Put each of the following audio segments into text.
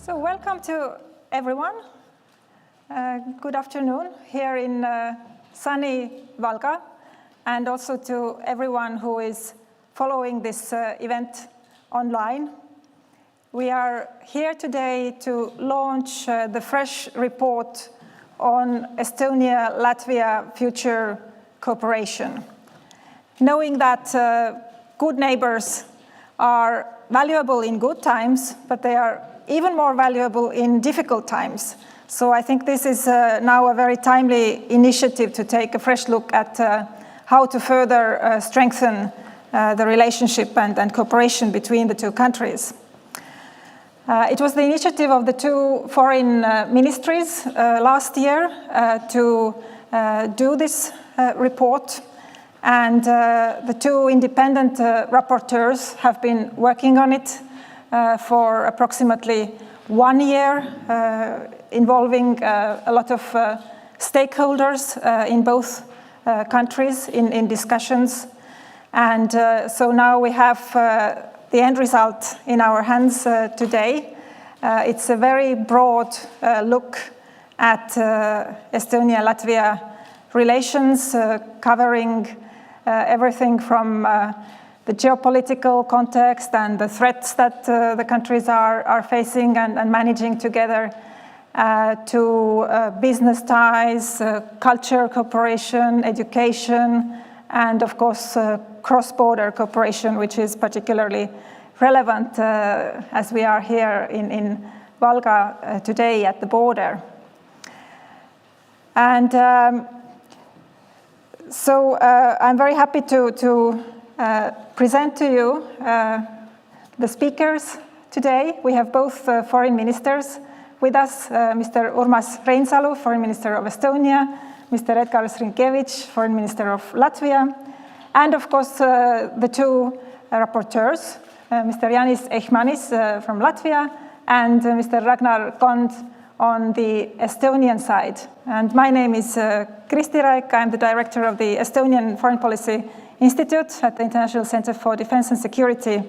So welcome to everyone. Good afternoon here in sunny Valga, and also to everyone who is following this event online. We are here today to launch the fresh report on Estonia-Latvia future cooperation. Knowing that good neighbors are valuable in good times, but they are even more valuable in difficult times. So I think this is now a very timely initiative to take a fresh look at how to further strengthen the relationship and cooperation between the two countries. It was the initiative of the two foreign ministries last year to do this report. And the two independent rapporteurs have been working on it for approximately 1 year, involving a lot of stakeholders in both countries in discussions. And so now we have the end result in our hands today. It's a very broad look at Estonia-Latvia relations, covering everything from the geopolitical context and the threats that the countries are facing and managing together, to business ties, culture cooperation, education, and of course cross-border cooperation, which is particularly relevant as we are here in Valga today at the border. And so I'm very happy to present to you the speakers today. We have both foreign ministers with us, Mr. Urmas Reinsalu, Foreign Minister of Estonia, Mr. Edgars Rinkēvičs, Foreign Minister of Latvia, and of course the two rapporteurs, Mr. Jānis Ehmanis from Latvia and Mr. Ragnar Kond on the Estonian side. And my name is Kristi Raik. I'm the director of the Estonian Foreign Policy Institute at the International Center for Defense and Security.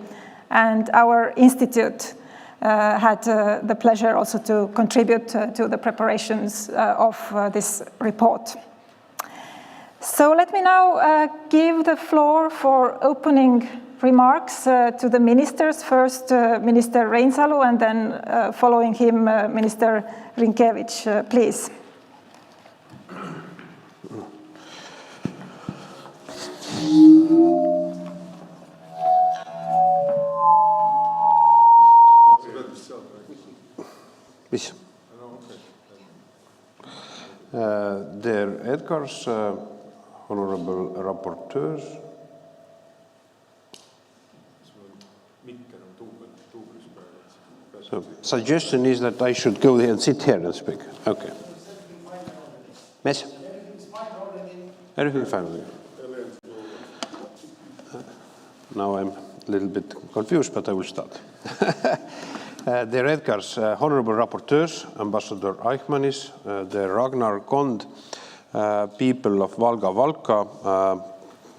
And our institute had the pleasure also to contribute to the preparations of this report. So let me now give the floor for opening remarks to the ministers. First, Minister Reinsalu, and then following him, Minister Rinkēvičs, please. Dear Edgars, honorable rapporteurs, so suggestion is that I should go there and sit here and speak. Okay. Yes? Everything's fine already. Now I'm a little bit confused, but I will start. Dear Edgars, honorable rapporteurs, Ambassador Eichmannis, dear Ragnar Kond, people of Valga,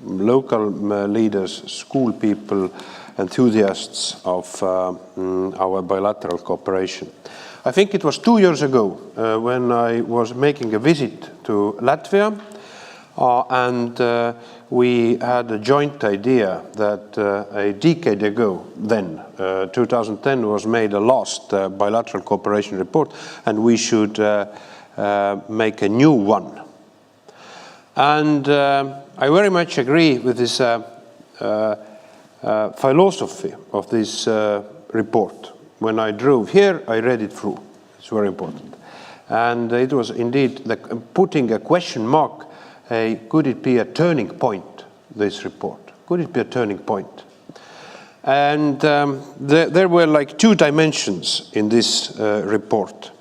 local leaders, school people, enthusiasts of our bilateral cooperation. I think it was 2 years ago when I was making a visit to Latvia, and we had a joint idea that a decade ago, then, 2010, was made a last bilateral cooperation report, and we should make a new one. And I very much agree with this philosophy of this report. When I drove here, I read it through. It's very important. And it was indeed putting a question mark. Could it be a turning point, this report? Could it be a turning point? And there were like two dimensions in this report.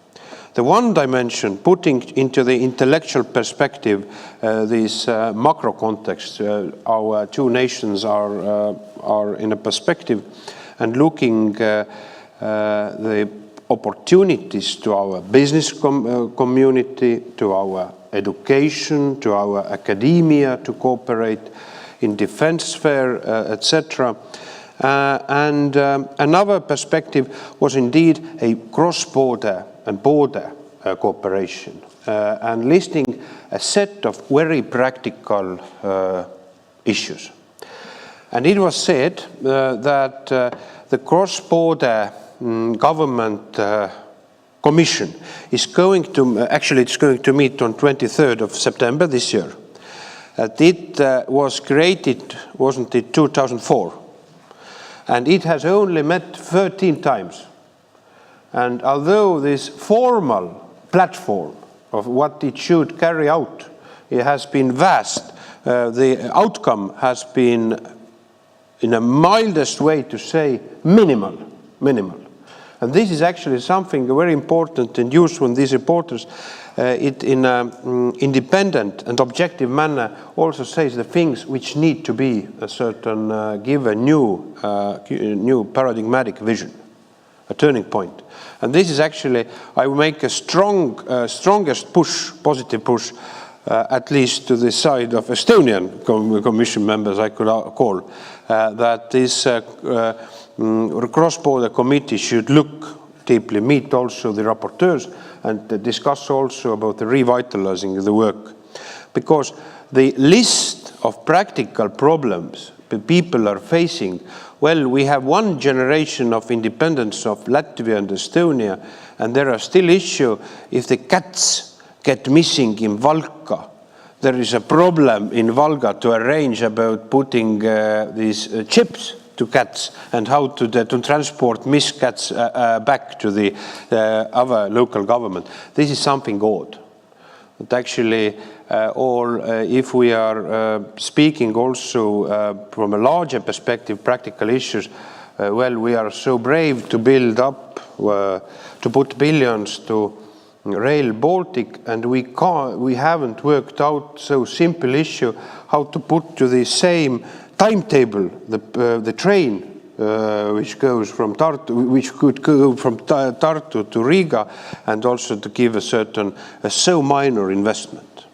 The one dimension, putting into the intellectual perspective this macro context, our two nations are in a perspective, and looking the opportunities to our business community, to our education, to our academia to cooperate in defense sphere, etc. And another perspective was indeed a cross-border and border cooperation, and listing a set of very practical issues. And it was said that the cross-border government commission is going to, actually it's going to meet on 23rd of September this year. It was created, wasn't it, 2004? And it has only met 13 times. And although this formal platform of what it should carry out, it has been vast, the outcome has been, in a mildest way to say, minimal. And this is actually something very important and useful in these reporters. It in an independent and objective manner also says the things which need to be a certain, give a new paradigmatic vision, a turning point. And this is actually, I will make a strongest push, positive push, at least to the side of Estonian Commission members, I could call, that this cross-border committee should look deeply, meet also the rapporteurs, and discuss also about the revitalizing the work. Because the list of practical problems the people are facing, well, we have one generation of independence of Latvia and Estonia, and there are still issues if the cats get missing in Valga. There is a problem in Valga to arrange about putting these chips to cats and how to transport missed cats back to the other local government. This is something odd. But actually, if we are speaking also from a larger perspective, practical issues, well, we are so brave to build up, to put billions to Rail Baltic, and we haven't worked out so simple issue how to put to the same timetable the train which goes from Tartu, which could go from Tartu to Riga, and also to give a certain so minor investment.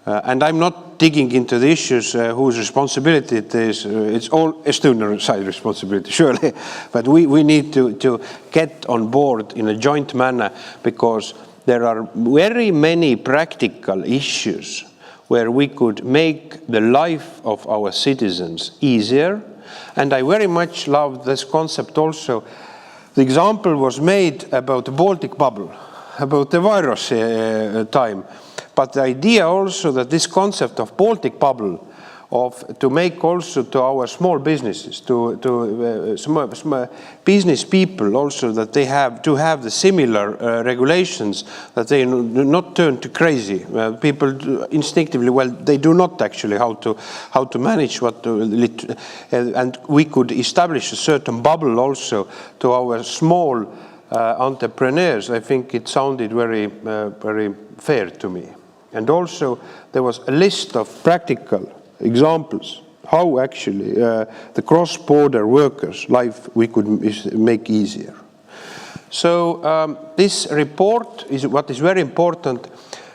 And I'm not digging into the issues whose responsibility it is. It's all Estonian side responsibility, surely. But we need to get on board in a joint manner, because there are very many practical issues where we could make the life of our citizens easier. And I very much love this concept also. The example was made about the Baltic bubble, about the virus time. But the idea also that this concept of Baltic bubble, to make also to our small businesses, to small business people also, that they have to have the similar regulations, that they do not turn to crazy. People instinctively, well, they do not actually how to manage what to, and we could establish a certain bubble also to our small entrepreneurs. I think it sounded very fair to me. And also there was a list of practical examples how actually the cross-border workers' life we could make easier. So this report is what is very important.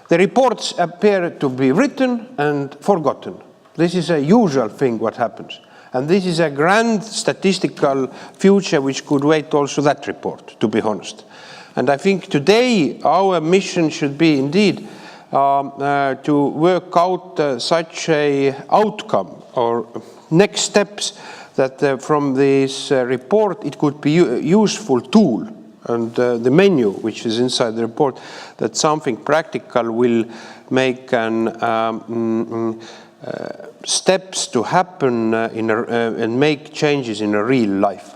The reports appear to be written and forgotten. This is a usual thing what happens. And this is a grand statistical future which could wait also that report, to be honest. And I think today our mission should be indeed to work out such a outcome or next steps that from this report it could be a useful tool, and the menu which is inside the report, that something practical will make steps to happen and make changes in a real life.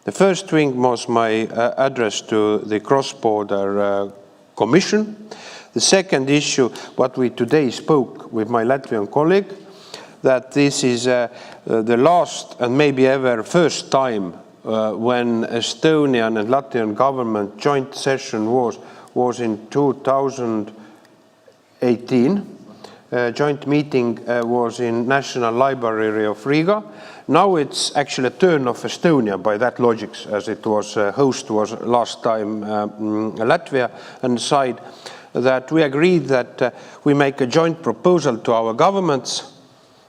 The first thing was my address to the cross-border commission. The second issue, what we today spoke with my Latvian colleague, that this is the last and maybe ever first time when Estonian and Latvian government joint session was in 2018. Joint meeting was in National Library of Riga. Now it's actually a turn of Estonia by that logic, as it was host was last time Latvia and side. That we agreed that we make a joint proposal to our governments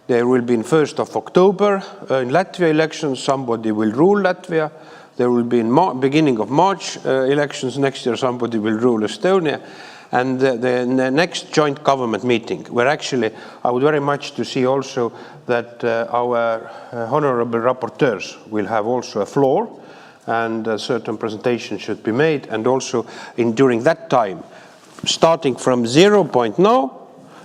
There will be in 1st of October in Latvia elections, somebody will rule Latvia. There will be in beginning of March elections next year, somebody will rule Estonia. And the next joint government meeting, where actually I would very much to see also that our honorable rapporteurs will have also a floor, and a certain presentation should be made. And also during that time, starting from 0 point now,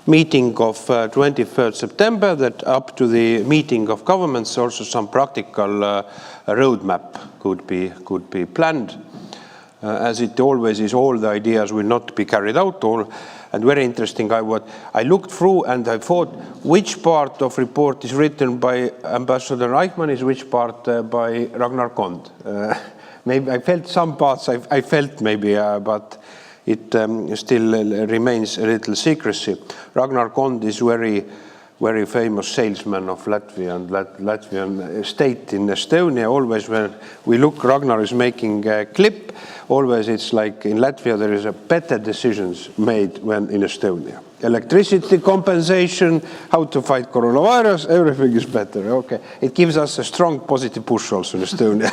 meeting of 23rd September, that up to the meeting of governments, also some practical roadmap could be planned. As it always is, all the ideas will not be carried out. And very interesting, I looked through and I thought which part of report is written by Ambassador Eichmann, which part by Ragnar Kond. Maybe I felt some parts, I felt maybe, but it still remains a little secrecy. Ragnar Kond is very famous salesman of Latvia and Latvian state in Estonia. Always when we look, Ragnar is making a clip. Always it's like in Latvia there is a better decisions made when in Estonia. Electricity compensation, how to fight coronavirus, everything is better. Okay, it gives us a strong positive push also in Estonia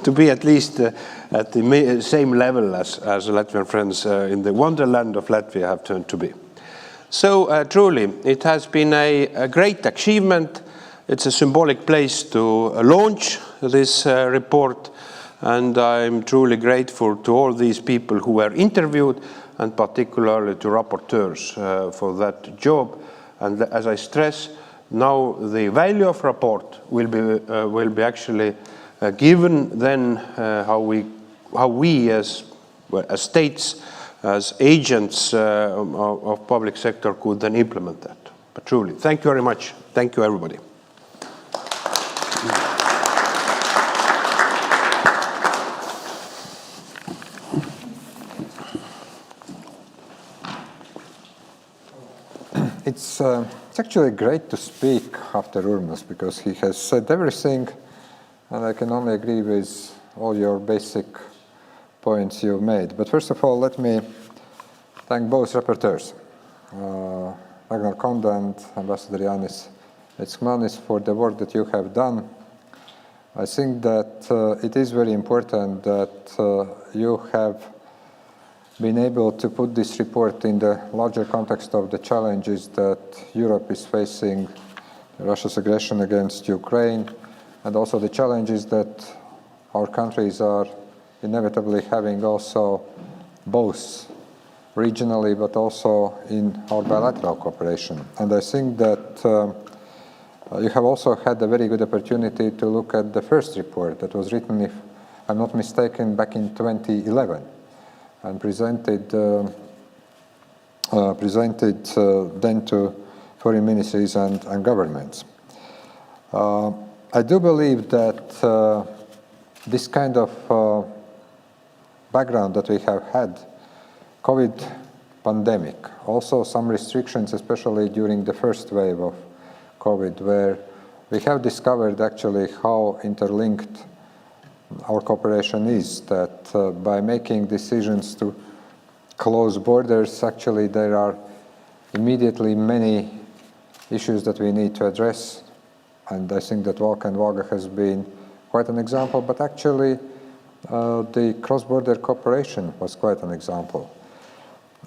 to be at least at the same level as Latvian friends in the wonderland of Latvia have turned to be. So truly, it has been a great achievement. It's a symbolic place to launch this report, and I'm truly grateful to all these people who were interviewed, and particularly to rapporteurs for that job. And as I stress, now the value of report will be actually given then how we as states, as agents of public sector could then implement that. But truly, thank you very much. Thank you, everybody. It's actually great to speak after Urmas, because he has said everything, and I can only agree with all your basic points you've made. But first of all, let me thank both rapporteurs, Ragnar Kond and Ambassador Jānis Veiksmanis, for the work that you have done. I think that it is very important that you have been able to put this report in the larger context of the challenges that Europe is facing, Russia's aggression against Ukraine, and also the challenges that our countries are inevitably having also both regionally but also in our bilateral cooperation. And I think that you have also had a very good opportunity to look at the first report that was written, if I'm not mistaken, back in 2011 and presented then to foreign ministries and governments. I do believe that this kind of background that we have had, COVID pandemic, also some restrictions, especially during the first wave of COVID, where we have discovered actually how interlinked our cooperation is, that by making decisions to close borders, actually there are immediately many issues that we need to address. And I think that Valka and Valga has been quite an example, but actually the cross-border cooperation was quite an example.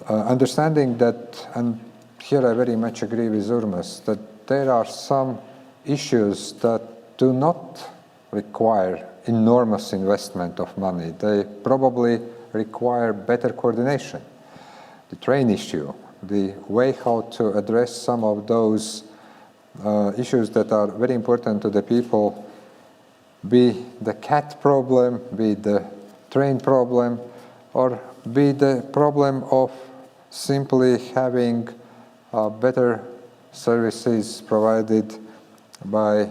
Understanding that, and here I very much agree with Urmas, that there are some issues that do not require enormous investment of money. They probably require better coordination. The train issue, the way how to address some of those issues that are very important to the people, be the cat problem, be the train problem, or be the problem of simply having better services provided by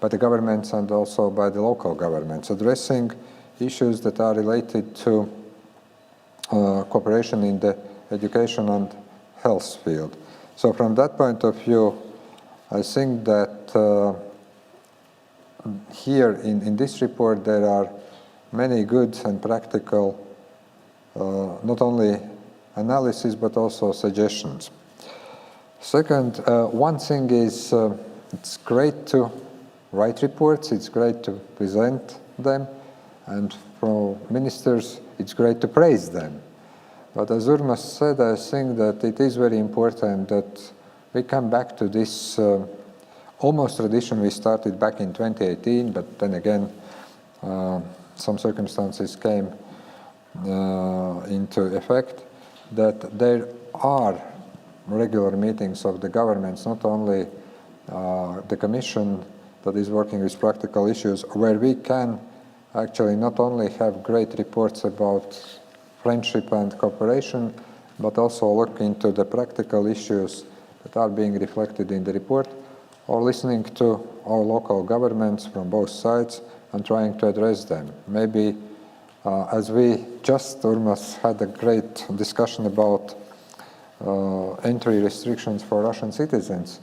the governments and also by the local governments, addressing issues that are related to cooperation in the education and health field. So from that point of view, I think that here in this report there are many good and practical not only analysis but also suggestions. Second, one thing is it's great to write reports, it's great to present them, and for ministers, it's great to praise them. But as Urmas said, I think that it is very important that we come back to this almost tradition we started back in 2018, but then again, some circumstances came into effect, that there are regular meetings of the governments, not only the Commission that is working with practical issues, where we can actually not only have great reports about friendship and cooperation, but also look into the practical issues that are being reflected in the report, or listening to our local governments from both sides and trying to address them. Maybe as we just almost had a great discussion about entry restrictions for Russian citizens,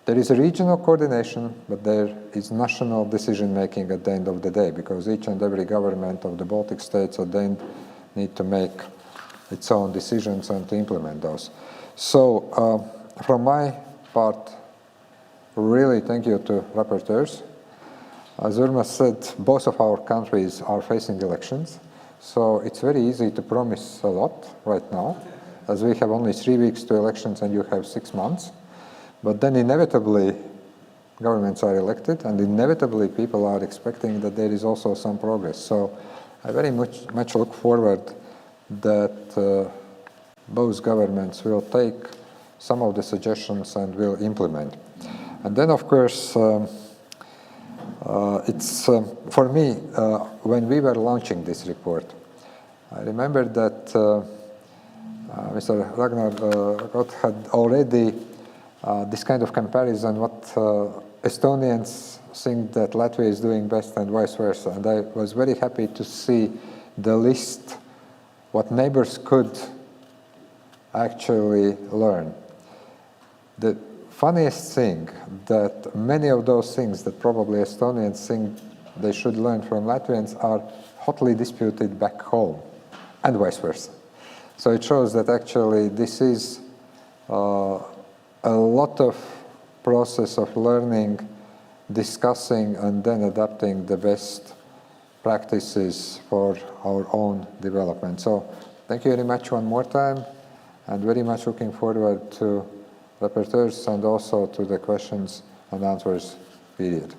there is a regional coordination, but there is national decision-making at the end of the day, because each and every government of the Baltic states at the end need to make its own decisions and to implement those. So from my part, really thank you to rapporteurs. As Urmas said, both of our countries are facing elections, so it's very easy to promise a lot right now, as we have only 3 weeks to elections and you have 6 months. But then inevitably, governments are elected, and inevitably people are expecting that there is also some progress. So I very much look forward that both governments will take some of the suggestions and will implement. And then, of course, it's for me, when we were launching this report, I remember that Mr. Ragnar Kott had already this kind of comparison, what Estonians think that Latvia is doing best and vice versa. And I was very happy to see the list, what neighbors could actually learn. The funniest thing that many of those things that probably Estonians think they should learn from Latvians are hotly disputed back home, and vice versa. So it shows that actually this is a lot of process of learning, discussing, and then adapting the best practices for our own development. So thank you very much one more time, and very much looking forward to rapporteurs and also to the questions and answers period.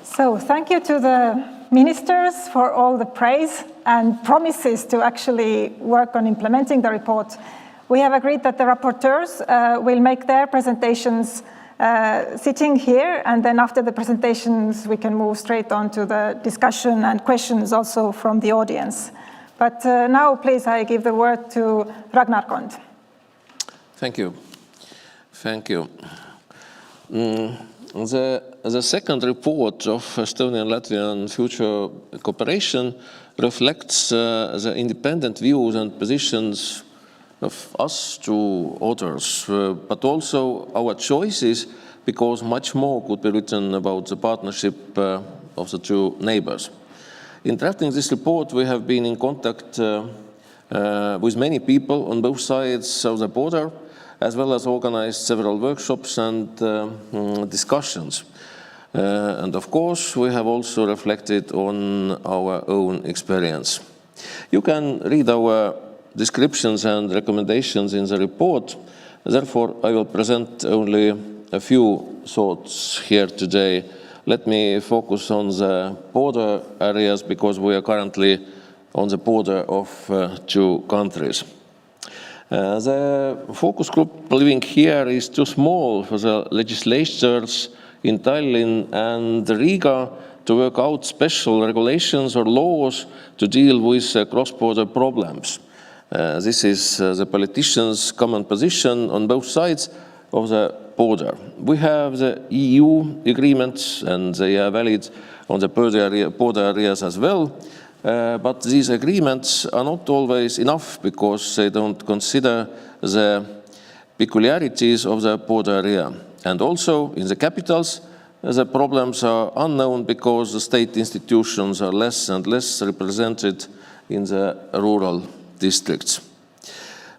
So thank you to the ministers for all the praise and promises to actually work on implementing the report. We have agreed that the rapporteurs will make their presentations sitting here, and then after the presentations we can move straight on to the discussion and questions also from the audience. But now please I give the word to Ragnar Kott. Thank you. Thank you. The second report of Estonian-Latvian future cooperation reflects the independent views and positions of us to others, but also our choices, because much more could be written about the partnership of the two neighbors. In drafting this report, we have been in contact with many people on both sides of the border, as well as organized several workshops and discussions. And of course, we have also reflected on our own experience. You can read our descriptions and recommendations in the report. Therefore, I will present only a few thoughts here today. Let me focus on the border areas, because we are currently on the border of two countries. The focus group living here is too small for the legislatures in Tallinn and Riga to work out special regulations or laws to deal with cross-border problems. This is the politicians' common position on both sides of the border. We have the EU agreements, and they are valid on the border areas as well. But these agreements are not always enough, because they don't consider the peculiarities of the border area. And also in the capitals, the problems are unknown, because the state institutions are less and less represented in the rural districts.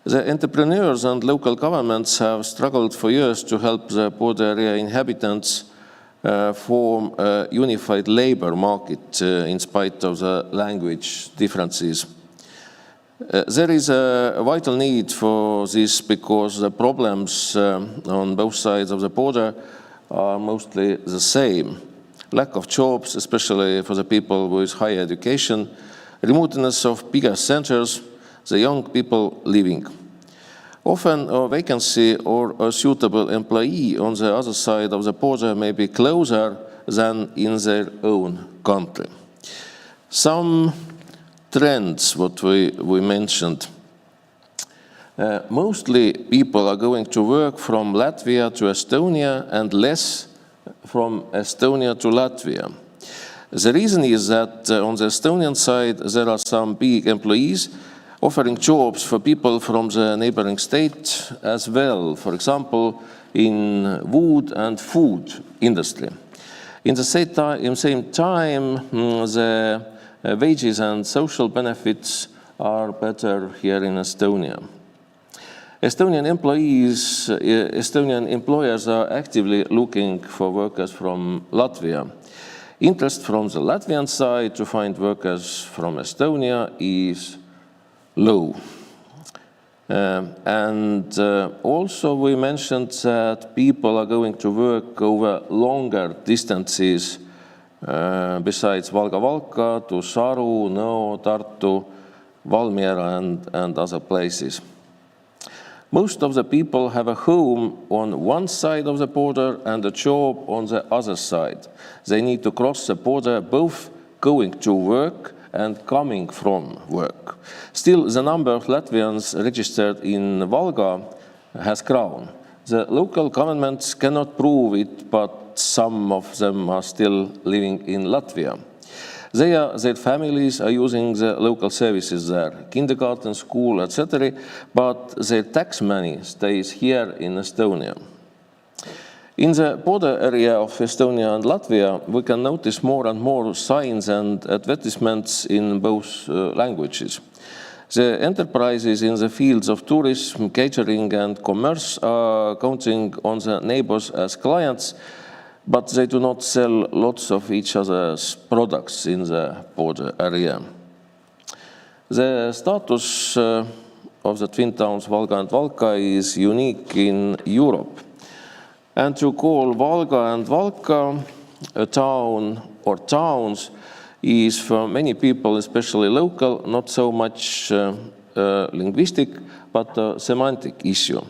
The entrepreneurs and local governments have struggled for years to help the border area inhabitants form a unified labor market in spite of the language differences. There is a vital need for this because the problems on both sides of the border are mostly the same. Lack of jobs, especially for the people with higher education, remoteness of bigger centers, the young people living. Often a vacancy or a suitable employee on the other side of the border may be closer than in their own country. Some trends, what we mentioned. Mostly people are going to work from Latvia to Estonia and less from Estonia to Latvia. The reason is that on the Estonian side there are some big employees offering jobs for people from the neighboring state as well, for example, in wood and food industry. In the same time, the wages and social benefits are better here in Estonia. Estonian employers are actively looking for workers from Latvia. Interest from the Latvian side to find workers from Estonia is low. Also we mentioned that people are going to work over longer distances besides Valga to Saru, Nõo, Tartu, Valmiera and other places. Most of the people have a home on one side of the border and a job on the other side. They need to cross the border both going to work and coming from work. Still, the number of Latvians registered in Valga has grown. The local governments cannot prove it, but some of them are still living in Latvia. Their families are using the local services there, kindergarten, school, etc., but their tax money stays here in Estonia. In the border area of Estonia and Latvia, we can notice more and more signs and advertisements in both languages. The enterprises in the fields of tourism, catering and commerce are counting on the neighbors as clients, but they do not sell lots of each other's products in the border area. The status of the twin towns Valga and Valka is unique in Europe. And to call Valga and Valka a town or towns is for many people, especially local, not so much linguistic, but a semantic issue.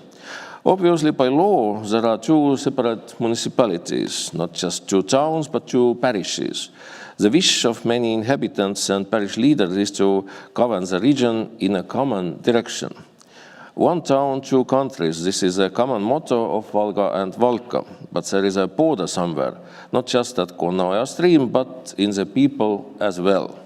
Obviously, by law, there are two separate municipalities, not just two towns, but two parishes. The wish of many inhabitants and parish leaders is to govern the region in a common direction. One town, two countries, this is a common motto of Valga and Valka, but there is a border somewhere, not just at Konaja stream, but in the people as well.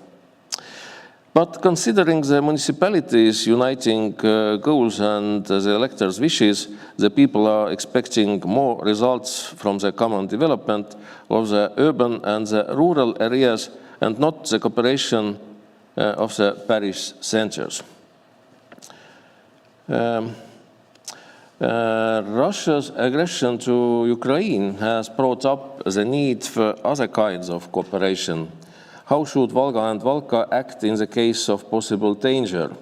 But considering the municipalities' uniting goals and the electors' wishes, the people are expecting more results from the common development of the urban and the rural areas and not the cooperation of the parish centers. Russia's aggression to Ukraine has brought up the need for other kinds of cooperation. How should Valga and Valka act in the case of possible danger,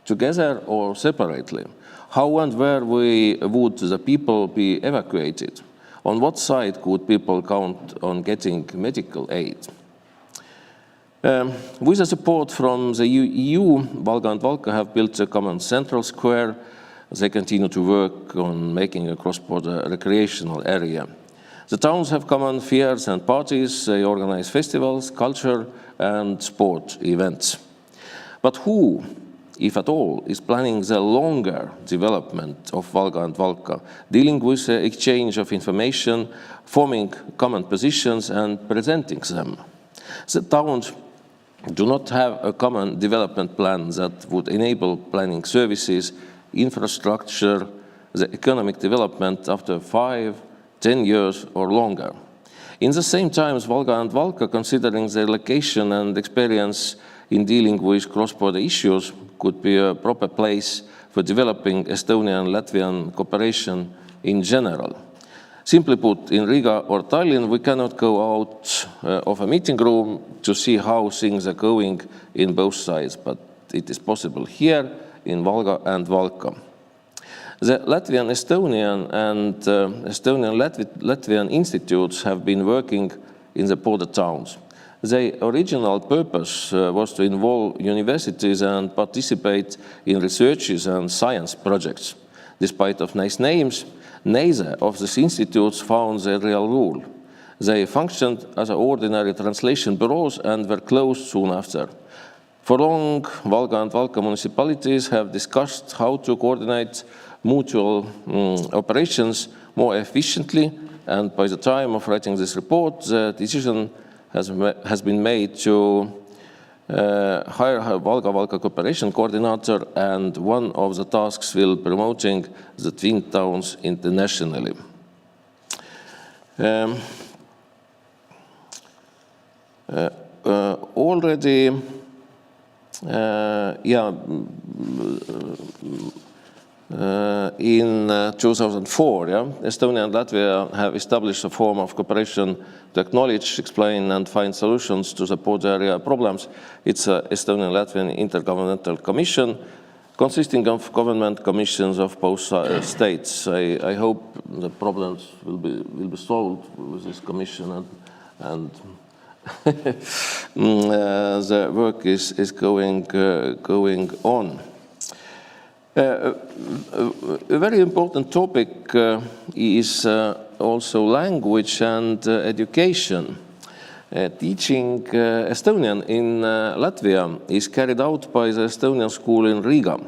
together or separately? How and where would the people be evacuated? On what side could people count on getting medical aid? With the support from the EU, Valga and Valka have built a common central square. They continue to work on making a cross-border recreational area. The towns have common fairs and parties. They organize festivals, culture, and sport events. But who, if at all, is planning the longer development of Valga and Valka, dealing with the exchange of information, forming common positions, and presenting them? The towns do not have a common development plan that would enable planning services, infrastructure, the economic development after 5, 10 years or longer. In the same time, Valga and Valka, considering their location and experience in dealing with cross-border issues, could be a proper place for developing Estonian-Latvian cooperation in general. Simply put, in Riga or Tallinn, we cannot go out of a meeting room to see how things are going in both sides, but it is possible here in Valga and Valka. The Latvian-Estonian and Estonian-Latvian institutes have been working in the border towns. Their original purpose was to involve universities and participate in researches and science projects. Despite of nice names, neither of these institutes found their real role. They functioned as ordinary translation bureaus and were closed soon after. For long, Valga and Valka municipalities have discussed how to coordinate mutual operations more efficiently, and by the time of writing this report, the decision has been made to hire a Valga Cooperation Coordinator, and one of the tasks will be promoting the twin towns internationally. Already, in 2004, Estonia and Latvia have established a form of cooperation to acknowledge, explain, and find solutions to the border area problems. It's an Estonian-Latvian Intergovernmental Commission consisting of government commissions of both states. I hope the problems will be solved with this commission, and the work is going on. A very important topic is also language and education. Teaching Estonian in Latvia is carried out by the Estonian school in Riga.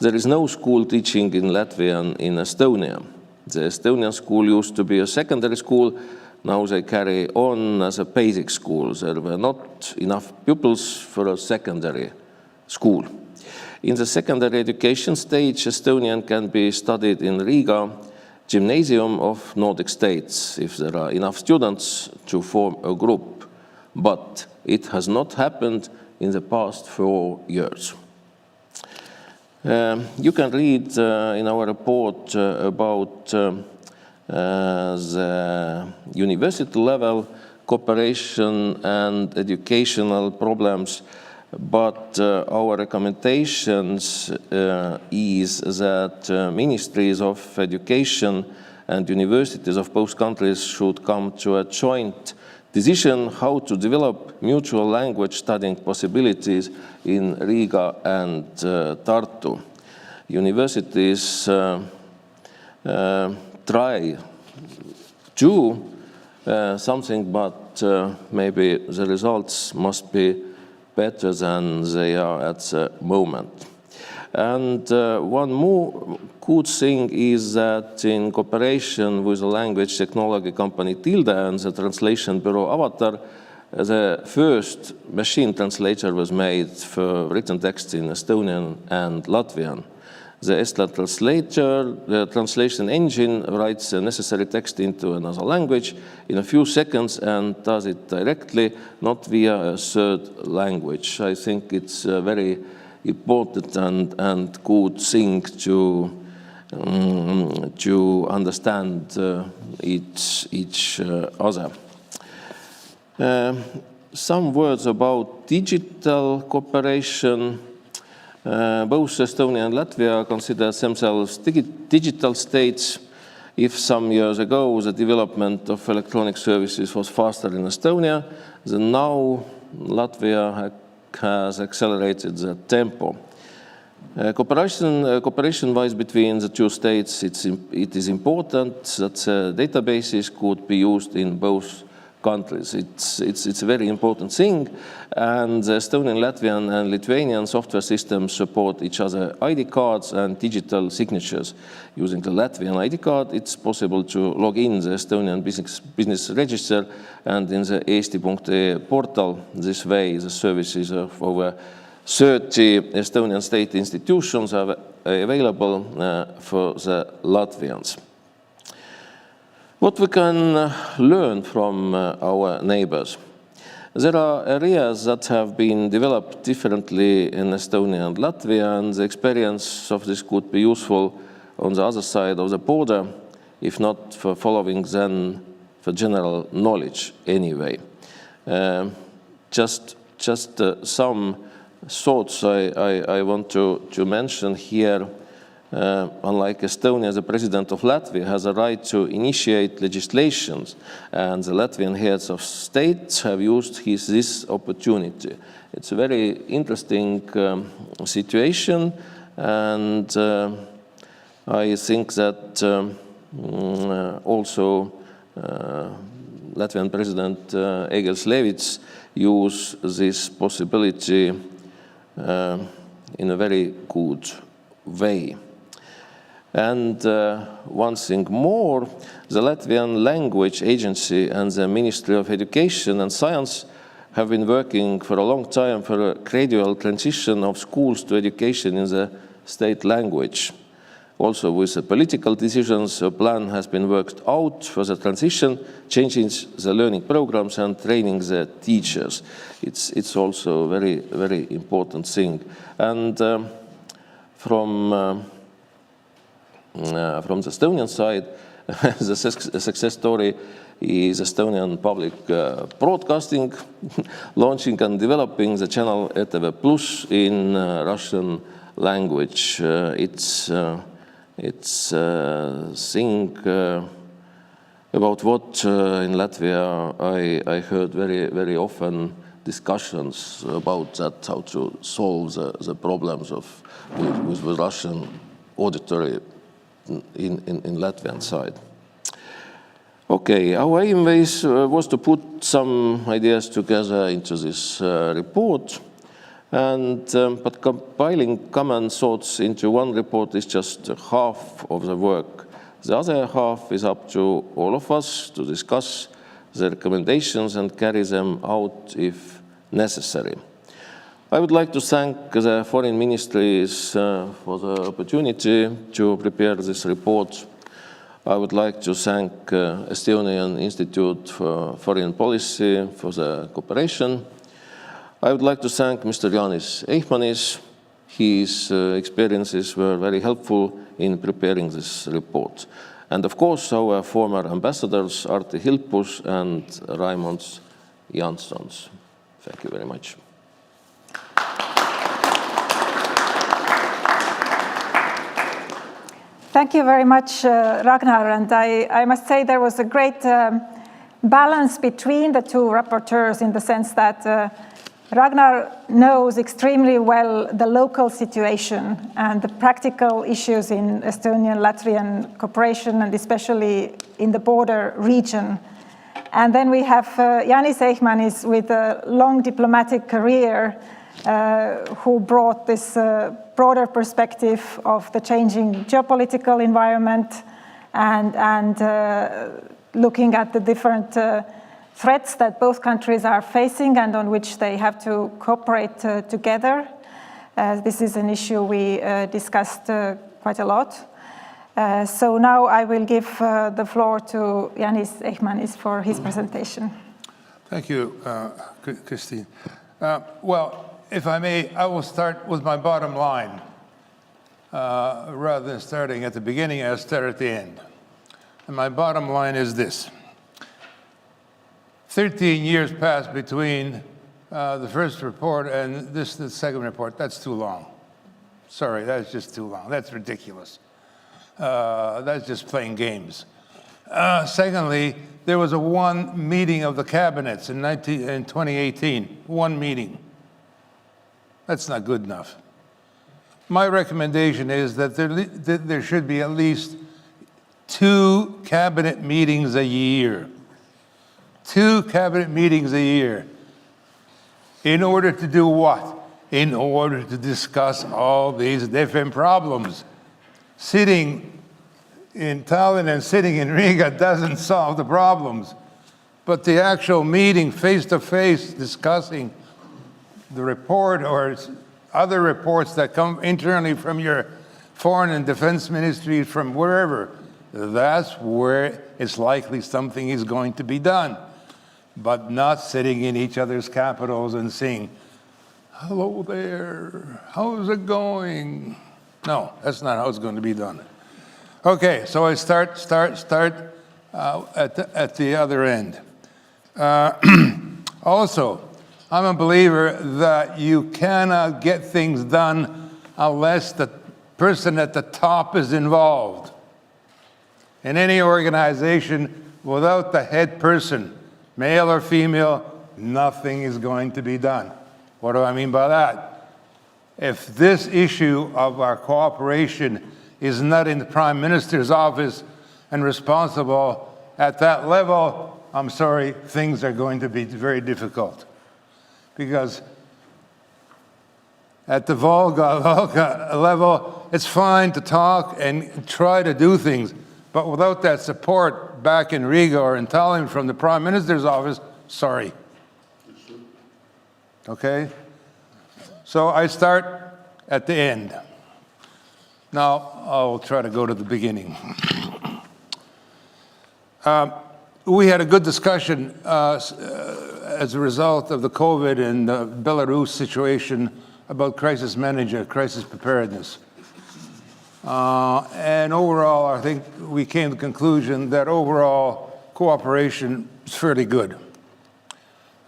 There is no school teaching in Latvian in Estonia. The Estonian school used to be a secondary school. Now they carry on as a basic school. There were not enough pupils for a secondary school. In the secondary education stage, Estonian can be studied in Riga Gymnasium of Nordic States if there are enough students to form a group, but it has not happened in the past 4 years. You can read in our report about the university level cooperation and educational problems, but our recommendations is that ministries of education and universities of both countries should come to a joint decision how to develop mutual language studying possibilities in Riga and Tartu. Universities try to something, but maybe the results must be better than they are at the moment. And one more good thing is that in cooperation with the language technology company Tilde and the translation bureau Avatar, the first machine translator was made for written text in Estonian and Latvian. The Estla translator, the translation engine, writes the necessary text into another language in a few seconds and does it directly, not via a third language. I think it's a very important and good thing to understand each other. Some words about digital cooperation. Both Estonia and Latvia consider themselves digital states. If some years ago the development of electronic services was faster in Estonia, then now Latvia has accelerated the tempo. Cooperation-wise between the two states, it is important that databases could be used in both countries. It's a very important thing, and the Estonian, Latvian, and Lithuanian software systems support each other ID cards and digital signatures. Using the Latvian ID card, it's possible to log in the Estonian business register and in the eesti.ee portal. This way, the services of over 30 Estonian state institutions are available for the Latvians. What we can learn from our neighbors? There are areas that have been developed differently in Estonia and Latvia, and the experience of this could be useful on the other side of the border, if not for following, then for general knowledge anyway. Just some thoughts I want to mention here. Unlike Estonia, the President of Latvia has a right to initiate legislations, and the Latvian heads of state have used this opportunity. It's a very interesting situation, and I think that also Latvian President Egils Levits used this possibility in a very good way. And one thing more, the Latvian Language Agency and the Ministry of Education and Science have been working for a long time for a gradual transition of schools to education in the state language. Also, with the political decisions, a plan has been worked out for the transition, changing the learning programs and training the teachers. It's also a very, very important thing. And from the Estonian side, the success story is Estonian public broadcasting, launching and developing the channel ETV Plus in Russian language. It's a thing about what in Latvia I heard very, very often discussions about that, how to solve the problems with Russian auditory in Latvian side. Okay, our aim was to put some ideas together into this report, but compiling common thoughts into one report is just half of the work. The other half is up to all of us to discuss the recommendations and carry them out if necessary. I would like to thank the foreign ministries for the opportunity to prepare this report. I would like to thank Estonian Institute for Foreign Policy for the cooperation. I would like to thank Mr. Jānis Eichmanis. His experiences were very helpful in preparing this report. And of course, our former ambassadors, Arti Hilpus and Raimond Jansons. Thank you very much. Thank you very much, Ragnar. And I must say there was a great balance between the two rapporteurs in the sense that Ragnar knows extremely well the local situation and the practical issues in Estonian-Latvian cooperation, and especially in the border region. And then we have Jānis Eichmanis with a long diplomatic career who brought this broader perspective of the changing geopolitical environment and looking at the different threats that both countries are facing and on which they have to cooperate together. This is an issue we discussed quite a lot. So now I will give the floor to Jānis Eichmanis for his presentation. Thank you, Christine. Well, if I may, I will start with my bottom line. Rather than starting at the beginning, I'll start at the end. And my bottom line is this. 13 years passed between the first report and the second report. That's too long. Sorry, that's just too long. That's ridiculous. That's just playing games. Secondly, there was one meeting of the cabinets in 2018. One meeting. That's not good enough. My recommendation is that there should be at least 2 cabinet meetings a year. 2 cabinet meetings a year. In order to do what? In order to discuss all these different problems. Sitting in Tallinn and sitting in Riga doesn't solve the problems. But the actual meeting, face-to-face, discussing the report or other reports that come internally from your foreign and defense ministry, from wherever, that's where it's likely something is going to be done. but not sitting in each other's capitals and saying, hello there, how's it going? No, that's not how it's going to be done. Okay, so I start at the other end. Also, I'm a believer that you cannot get things done unless the person at the top is involved. In any organization, without the head person, male or female, nothing is going to be done. What do I mean by that? If this issue of our cooperation is not in the Prime Minister's office and responsible at that level, I'm sorry, things are going to be very difficult. Because at the Valga level, it's fine to talk and try to do things, but without that support back in Riga or in Tallinn from the Prime Minister's office, sorry. Okay? So I start at the end. Now, I'll try to go to the beginning. We had a good discussion as a result of the COVID and the Belarus situation about crisis management, crisis preparedness. And overall, I think we came to the conclusion that overall cooperation is fairly good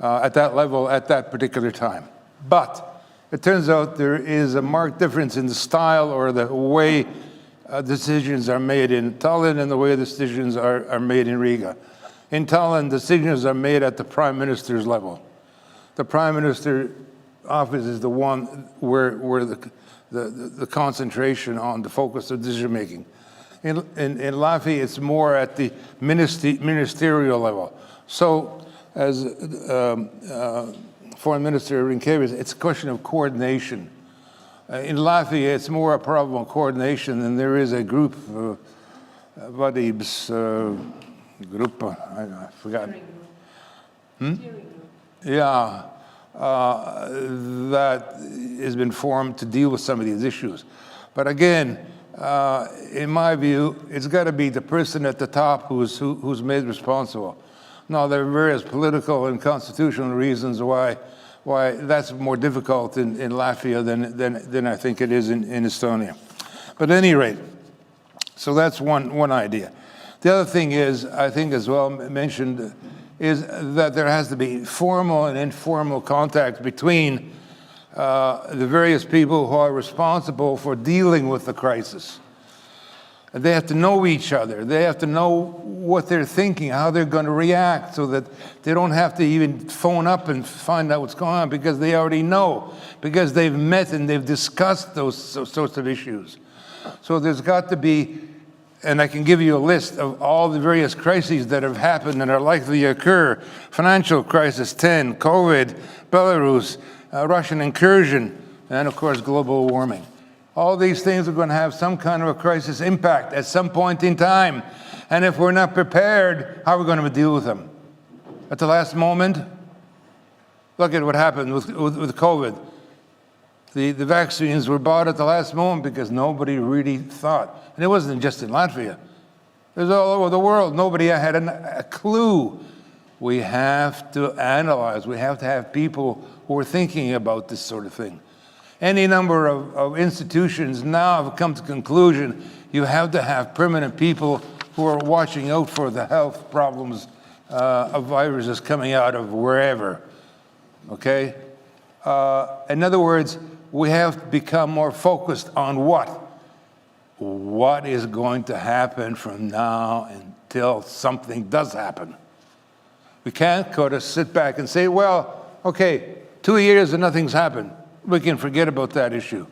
at that level, at that particular time. But it turns out there is a marked difference in the style or the way decisions are made in Tallinn and the way decisions are made in Riga. In Tallinn, decisions are made at the Prime Minister's level. The Prime Minister's office is the one where the concentration on the focus of decision making. In Latvia, it's more at the ministerial level. So, as Foreign Minister Rinkevičius, it's a question of coordination. In Latvia, it's more a problem of coordination than there is a group, vadības grupa, I forgot. Yeah, that has been formed to deal with some of these issues. But again, in my view, it's got to be the person at the top who's made responsible. Now, there are various political and constitutional reasons why that's more difficult in Latvia than I think it is in Estonia. But at any rate, so that's one idea. The other thing is, I think as well mentioned, is that there has to be formal and informal contact between the various people who are responsible for dealing with the crisis. They have to know each other. They have to know what they're thinking, how they're going to react, so that they don't have to even phone up and find out what's going on, because they already know, because they've met and they've discussed those sorts of issues. So there's got to be, and I can give you a list of all the various crises that have happened and are likely to occur: financial crisis 10, COVID, Belarus, Russian incursion, and of course global warming. All these things are going to have some kind of a crisis impact at some point in time. And if we're not prepared, how are we going to deal with them? At the last moment? Look at what happened with COVID. The vaccines were bought at the last moment because nobody really thought. And it wasn't just in Latvia. It was all over the world. Nobody had a clue. We have to analyze. We have to have people who are thinking about this sort of thing. Any number of institutions now have come to the conclusion you have to have permanent people who are watching out for the health problems of viruses coming out of wherever, okay? In other words, we have to become more focused on what is going to happen from now until something does happen. We can't go to sit back and say, well, okay, 2 years and nothing's happened. We can forget about that issue.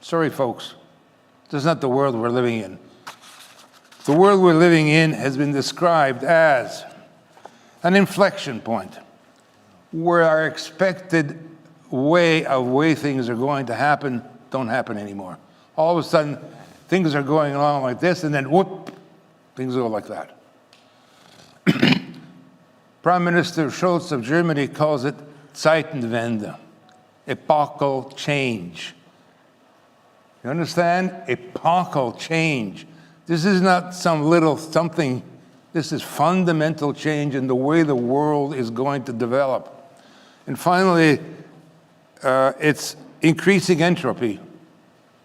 Sorry, folks. This is not the world we're living in. The world we're living in has been described as an inflection point where our expected way things are going to happen don't happen anymore. All of a sudden, things are going along like this, and then whoop, things go like that. Prime Minister Scholz of Germany calls it Zeitenwende. Epochal change. You understand? Epochal change. This is not some little something This is fundamental change in the way the world is going to develop. And finally, it's increasing entropy,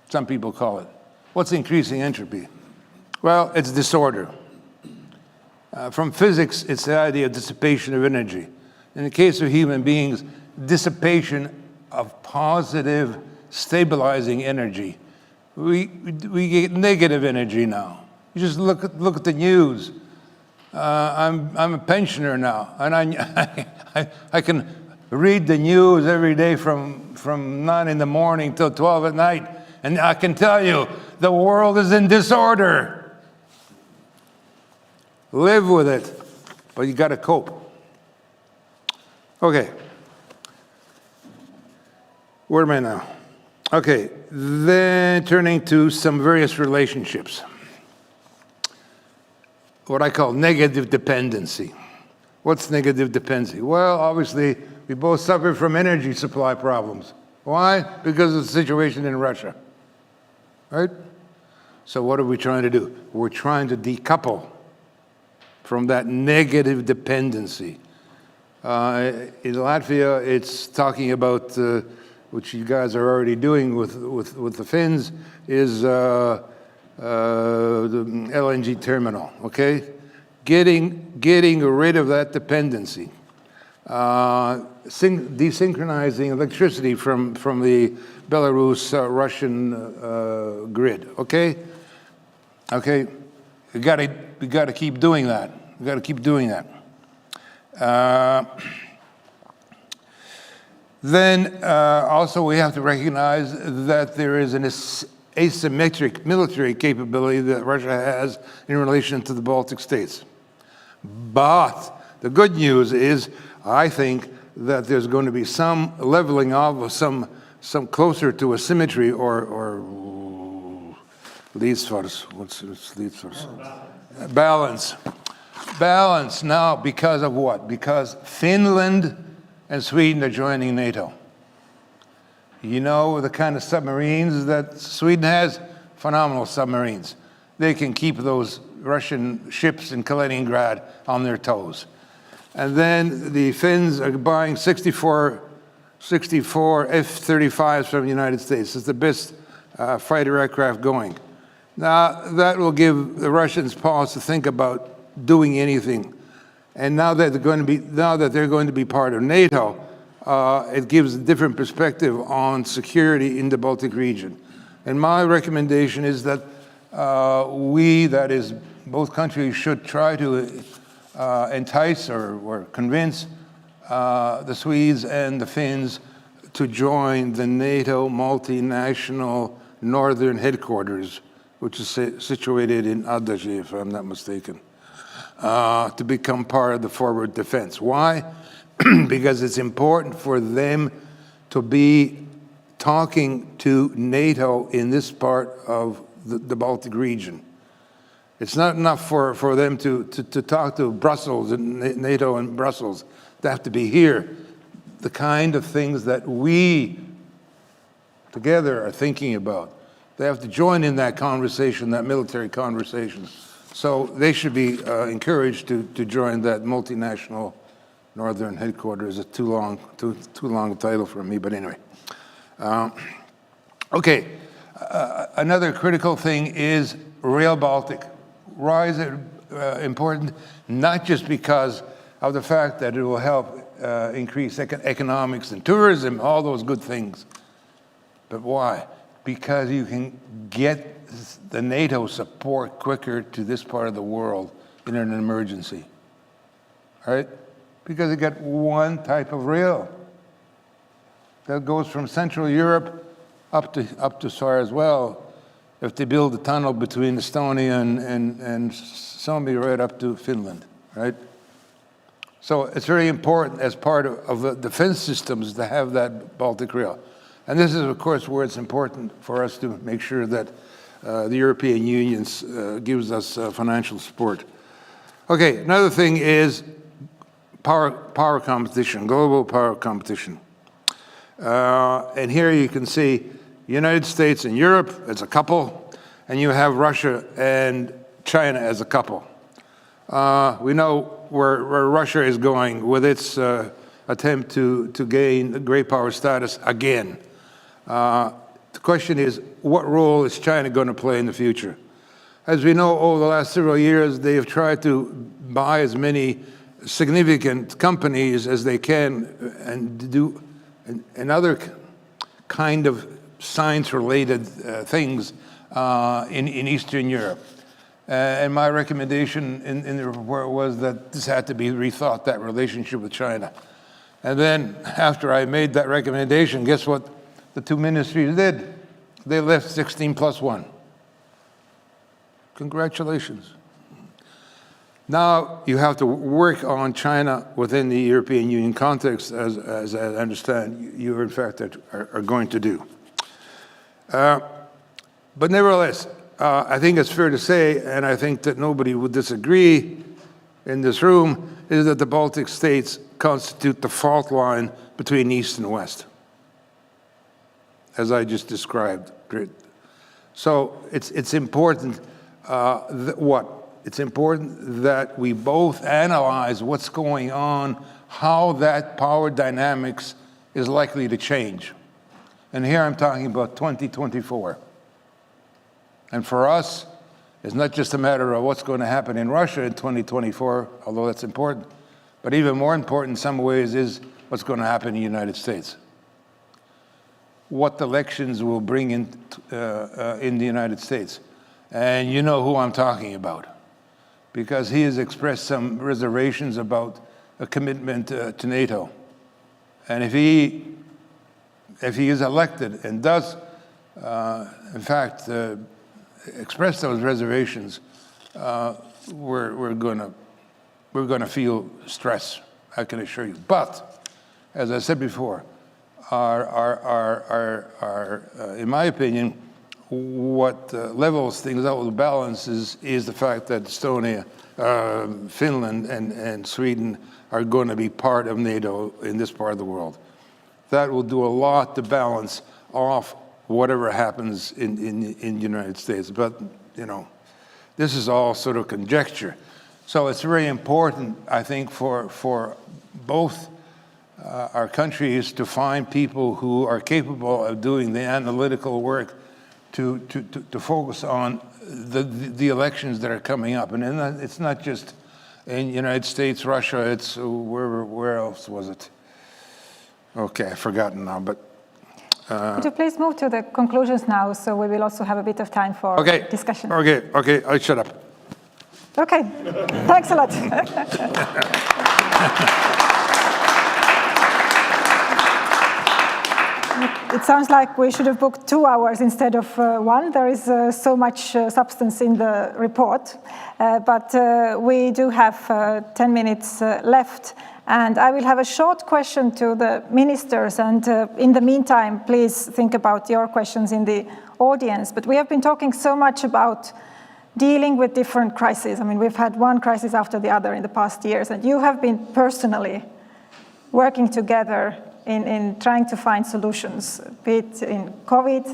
some people call it. What's increasing entropy? Well, it's disorder. From physics, it's the idea of dissipation of energy. In the case of human beings, dissipation of positive, stabilizing energy. We get negative energy now. You just look at the news. I'm a pensioner now, and I can read the news every day from 9 in the morning till 12 at night, and I can tell you the world is in disorder. Live with it, but you got to cope. Okay. Where am I now? Okay, then turning to some various relationships. What I call negative dependency. What's negative dependency? Well, obviously, we both suffer from energy supply problems. Why? Because of the situation in Russia, right? So what are we trying to do? We're trying to decouple from that negative dependency. In Latvia, it's talking about, which you guys are already doing with the Finns, is the LNG terminal, okay? Getting rid of that dependency. Desynchronizing electricity from the Belarus-Russian grid, okay? Okay, we gotta keep doing that. We gotta keep doing that. Then also we have to recognize that there is an asymmetric military capability that Russia has in relation to the Baltic states. But the good news is, I think that there's going to be some leveling off, some closer to a symmetry or Līdzsvars. What's Līdzsvars? Balance. Balance now because of what? Because Finland and Sweden are joining NATO. You know the kind of submarines that Sweden has? Phenomenal submarines. They can keep those Russian ships in Kaliningrad on their toes. And then the Finns are buying 64 F-35s from the United States. It's the best fighter aircraft going. Now, that will give the Russians pause to think about doing anything. And now that they're going to be part of NATO, it gives a different perspective on security in the Baltic region. And my recommendation is that that is, both countries should try to entice or convince the Swedes and the Finns to join the NATO multinational northern headquarters, which is situated in Adaji, if I'm not mistaken, to become part of the forward defense. Why? Because it's important for them to be talking to NATO in this part of the Baltic region. It's not enough for them to talk to Brussels and NATO and Brussels. They have to be here. The kind of things that we together are thinking about. They have to join in that conversation, that military conversation. So they should be encouraged to join that multinational northern headquarters. It's too long a title for me, but anyway. Okay, another critical thing is Rail Baltic. Why is it important? Not just because of the fact that it will help increase economics and tourism, all those good things. But why? Because you can get the NATO support quicker to this part of the world in an emergency, right? Because you got one type of rail that goes from Central Europe up to SAR as well. If they build a tunnel between Estonia and Suomi right up to Finland, right? So it's very important as part of the defense systems to have that Baltic rail. And this is, of course, where it's important for us to make sure that the European Union gives us financial support. Okay, another thing is power competition, global power competition. And here you can see United States and Europe as a couple, and you have Russia and China as a couple. We know where Russia is going with its attempt to gain the great power status again. The question is, what role is China going to play in the future? As we know, over the last several years, they have tried to buy as many significant companies as they can and do another kind of science-related things in Eastern Europe. And my recommendation in the report was that this had to be rethought, that relationship with China. And then after I made that recommendation, guess what the two ministries did? They left 16+1. Congratulations. Now you have to work on China within the European Union context, as I understand you in fact are going to do. But nevertheless, I think it's fair to say, and I think that nobody would disagree in this room, is that the Baltic states constitute the fault line between East and West, as I just described. So it's important It's important that we both analyze what's going on, how that power dynamics is likely to change. And here I'm talking about 2024. And for us, it's not just a matter of what's going to happen in Russia in 2024, although that's important, but even more important in some ways is what's going to happen in the United States. What elections will bring in the United States. And you know who I'm talking about, because he has expressed some reservations about a commitment to NATO. And if he is elected and does, in fact, express those reservations, we're going to feel stress, I can assure you. But as I said before, in my opinion, what levels things out with balance is the fact that Estonia, Finland, and Sweden are going to be part of NATO in this part of the world. That will do a lot to balance off whatever happens in the United States. But, you know, this is all sort of conjecture. So it's very important, I think, for both our countries to find people who are capable of doing the analytical work to focus on the elections that are coming up. And it's not just in the United States, Russia, it's where else was it? Okay, I've forgotten now, but... Could you please move to the conclusions now, so we will also have a bit of time for discussion. Okay, I shut up. Okay, thanks a lot. It sounds like we should have booked 2 hours instead of 1. There is so much substance in the report, but we do have 10 minutes left. And I will have a short question to the ministers, and in the meantime, please think about your questions in the audience. But we have been talking so much about dealing with different crises. I mean, we've had one crisis after the other in the past years, and you have been personally working together in trying to find solutions, be it in COVID,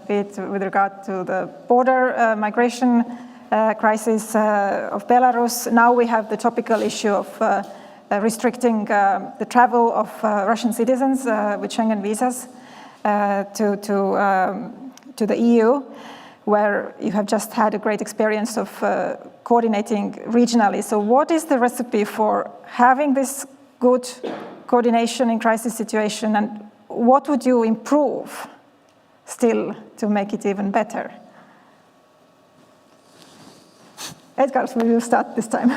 be it with regard to the border migration crisis of Belarus. Now we have the topical issue of restricting the travel of Russian citizens with Schengen visas to the EU, where you have just had a great experience of coordinating regionally. So what is the recipe for having this good coordination in crisis situation, and what would you improve still to make it even better? Edgar, we will start this time.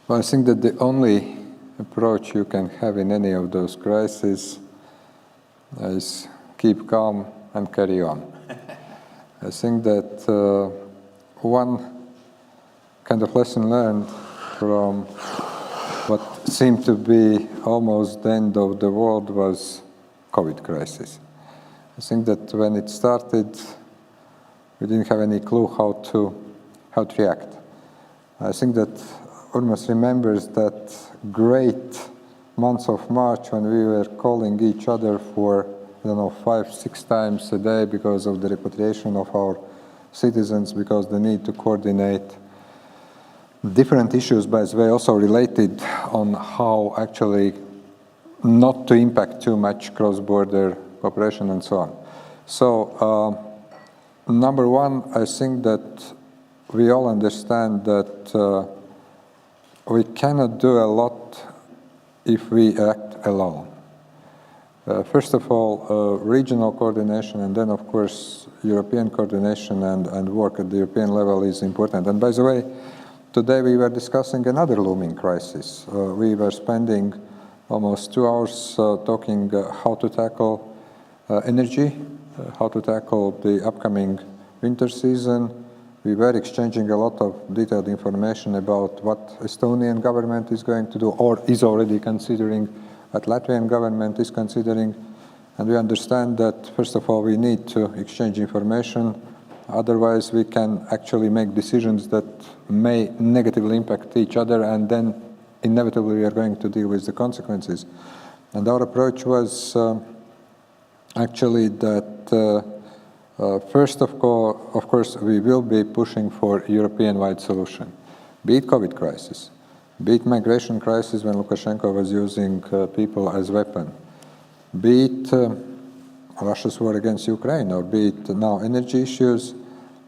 Well, I think that the only approach you can have in any of those crises is keep calm and carry on. I think that one kind of lesson learned from what seemed to be almost the end of the world was COVID crisis. I think that when it started, we didn't have any clue how to react. I think that almost remembers that great month of March when we were calling each other for, I don't know, 5-6 times a day because of the repatriation of our citizens, because the need to coordinate different issues, by the way, also related on how actually not to impact too much cross-border cooperation and so on. So, number one, I think that we all understand that we cannot do a lot if we act alone. First of all, regional coordination, and then, of course, European coordination and work at the European level is important. And by the way, today we were discussing another looming crisis. We were spending almost 2 hours talking how to tackle energy, how to tackle the upcoming winter season. We were exchanging a lot of detailed information about what Estonian government is going to do or is already considering, what Latvian government is considering. And we understand that, first of all, we need to exchange information. Otherwise, we can actually make decisions that may negatively impact each other, and then inevitably we are going to deal with the consequences. And our approach was actually that first of course, we will be pushing for European-wide solution, be it COVID crisis, be it migration crisis when Lukashenko was using people as weapon, be it Russia's war against Ukraine, or be it now energy issues.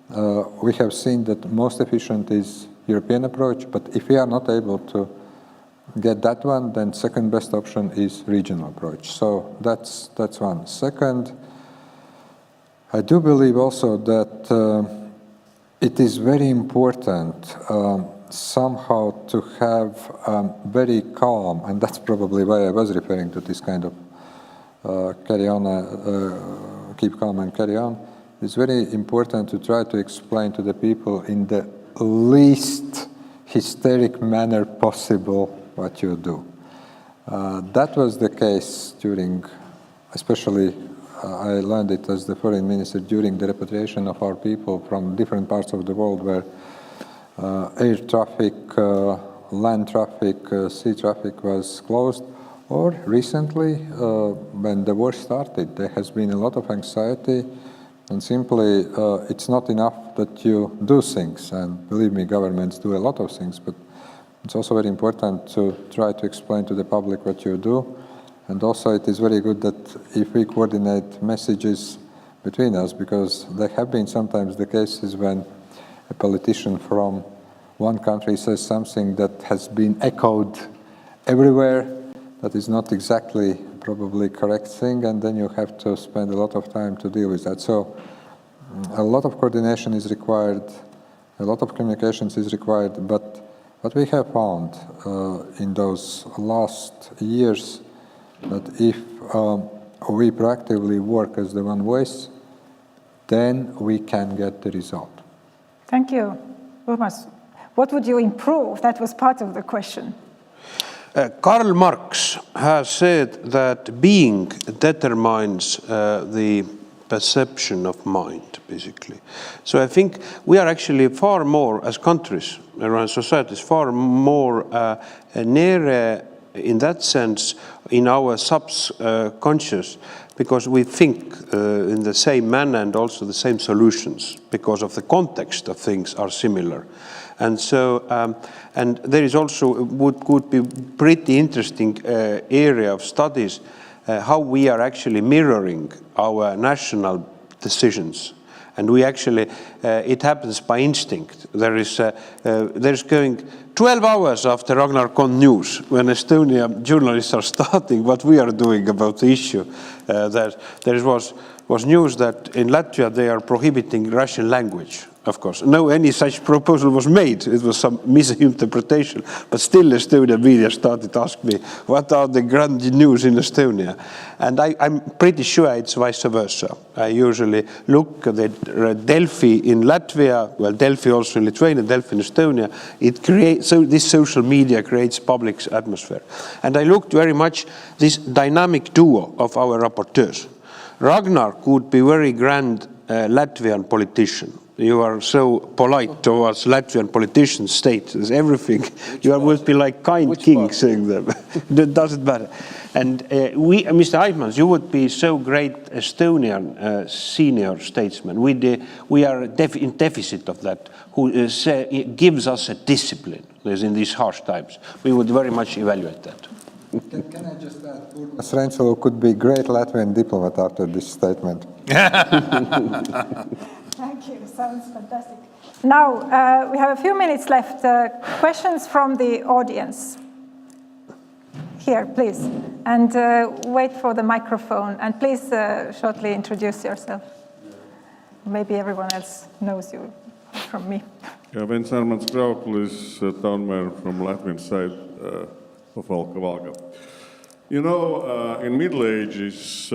We have seen that most efficient is European approach, but if we are not able to get that one, then second best option is regional approach. So that's one. Second, I do believe also that it is very important somehow to have very calm, and that's probably why I was referring to this kind of keep calm and carry on. It's very important to try to explain to the people in the least hysteric manner possible what you do. That was the case during, especially I learned it as the foreign minister during the repatriation of our people from different parts of the world where air traffic, land traffic, sea traffic was closed. Or recently, when the war started, there has been a lot of anxiety, and simply it's not enough that you do things, and believe me, governments do a lot of things, but it's also very important to try to explain to the public what you do. And also it is very good that if we coordinate messages between us, because there have been sometimes the cases when a politician from one country says something that has been echoed everywhere, that is not exactly probably correct thing, and then you have to spend a lot of time to deal with that. So a lot of coordination is required, a lot of communications is required, but what we have found in those last years, that if we proactively work as the one voice, then we can get the result. Thank you. Urmas, what would you improve? That was part of the question. Karl Marx has said that being determines the perception of mind, basically. So I think we are actually far more, as countries, around societies, far more nearer in that sense in our subconscious, because we think in the same manner and also the same solutions, because of the context of things are similar. And so, and there is also could be pretty interesting area of studies how we are actually mirroring our national decisions. And we actually, it happens by instinct. There's going 12 hours after Ragnar Kond news, when Estonian journalists are starting what we are doing about the issue, that there was news that in Latvia they are prohibiting Russian language. Of course, no any such proposal was made. It was some misinterpretation, but still Estonian media started to ask me, what are the grand news in Estonia? And I'm pretty sure it's vice versa. I usually look at the Delfi in Latvia, well, Delfi also in Lithuania, Delfi in Estonia. It creates, so this social media creates public atmosphere. And I looked very much this dynamic duo of our rapporteurs. Ragnar could be very grand Latvian politician, You are so polite towards Latvian politicians, state, everything. You would be like kind king saying them. That doesn't matter. And Mr. Eichmann, you would be so great Estonian senior statesman. We are in deficit of that, who gives us a discipline in these harsh times. We would very much evaluate that. Can I just add, Urmas Reinsalu could be great Latvian diplomat after this statement. Thank you. Sounds fantastic. Now, we have a few minutes left. Questions from the audience. Here, please. And wait for the microphone. And please shortly introduce yourself. Maybe everyone else knows you from me. Yeah, Vents Armants Krauklis, town mayor from Latvian side of Valga. You know, in Middle Ages,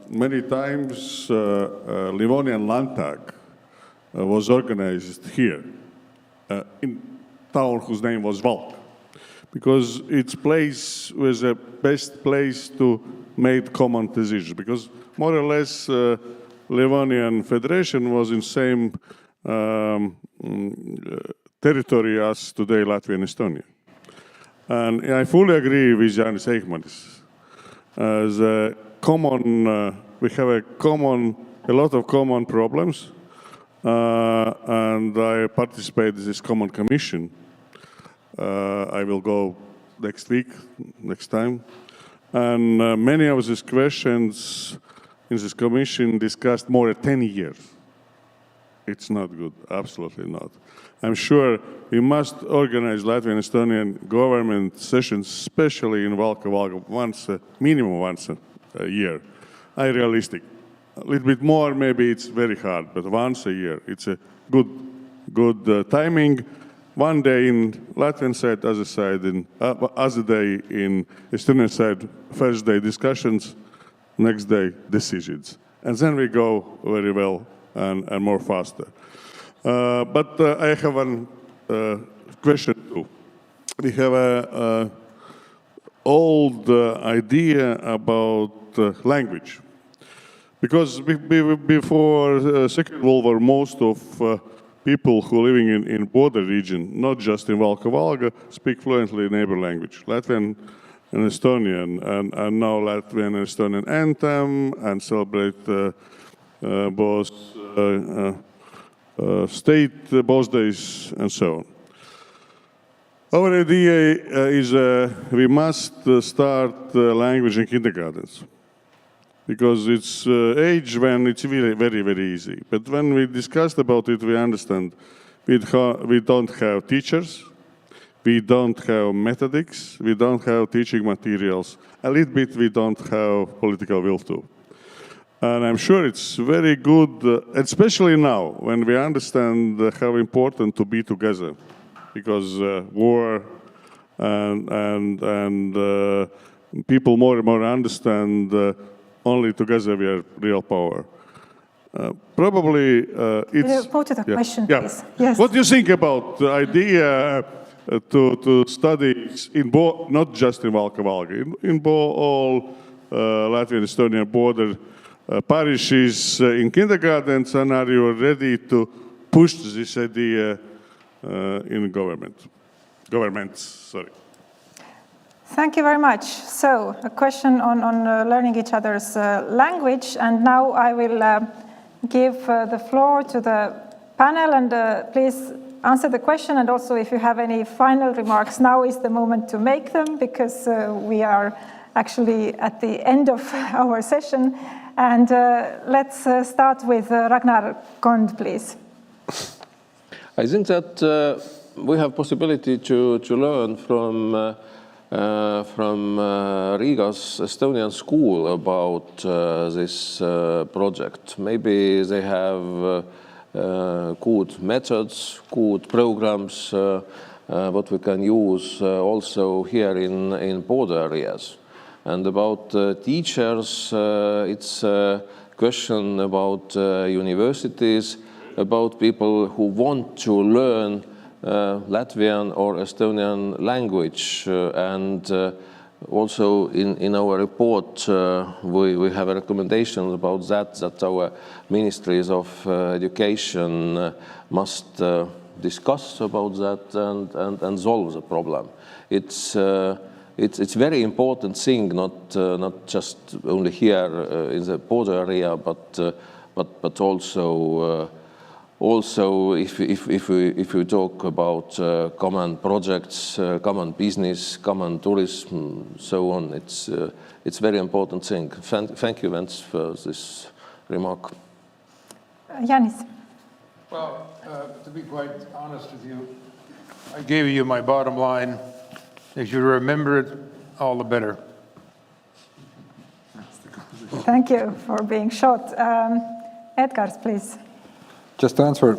many times Livonian Landtag was organized here in town whose name was Valga, because its place was the best place to make common decisions, because more or less Livonian Federation was in same territory as today Latvia and Estonia. And I fully agree with Jānis Eichmanis. We have a lot of common problems, and I participate in this common commission. I will go next week, next time. And many of these questions in this commission discussed more than 10 years. It's not good, absolutely not. I'm sure we must organize Latvian and Estonian government sessions, especially in Valga, minimum once a year. Realistic. A little bit more, maybe it's very hard, but once a year, it's a good timing. One day in Latvian side, other day in Estonian side, first day discussions, next day decisions. And then we go very well and more faster. But I have one question too. We have an old idea about language. Because before Second World War, most of people who are living in border region, not just in Valga, speak fluently neighbor language, Latvian and Estonian, and now Latvian and Estonian anthem, and celebrate both state birthdays and so on. Our idea is we must start language in kindergartens, because it's age when it's very, very easy. But when we discussed about it, we understand we don't have teachers, we don't have methodics, we don't have teaching materials. A little bit we don't have political will too. And I'm sure it's very good, especially now, when we understand how important to be together, because war and people more and more understand only together we are real power. Probably it's... Go to the question, yeah. please. Yes. What do you think about the idea to study not just in Valga, in all Latvian Estonian border parishes in kindergartens, and are you ready to push this idea in governments? Thank you very much. So, a question on learning each other's language, and now I will give the floor to the panel, and please answer the question, and also if you have any final remarks, now is the moment to make them, because we are actually at the end of our session. And let's start with Ragnar Kond, please. I think that we have possibility to learn from Riga's Estonian school about this project. Maybe they have good methods, good programs, what we can use also here in border areas. And about teachers, it's a question about universities, about people who want to learn Latvian or Estonian language, and also in our report, we have a recommendation about that our ministries of education must discuss about that and solve the problem. It's very important thing, not just only here in the border area, but also if we talk about common projects, common business, common tourism, so on, it's very important thing. Thank you, Vents, for this remark. Yanis. Well, to be quite honest with you, I gave you my bottom line. If you remember it, all the better. Thank you for being short. Edgars, please. Just to answer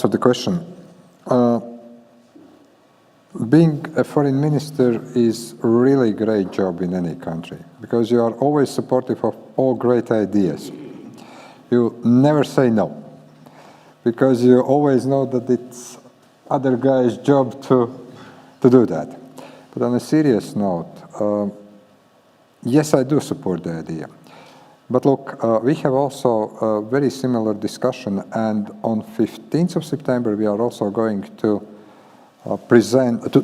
the question. Being a foreign minister is a really great job in any country because you are always supportive of all great ideas. You never say no because you always know that it's other guy's job to do that. But on a serious note, yes, I do support the idea. But look, we have also a very similar discussion, and on 15th of September we are also going to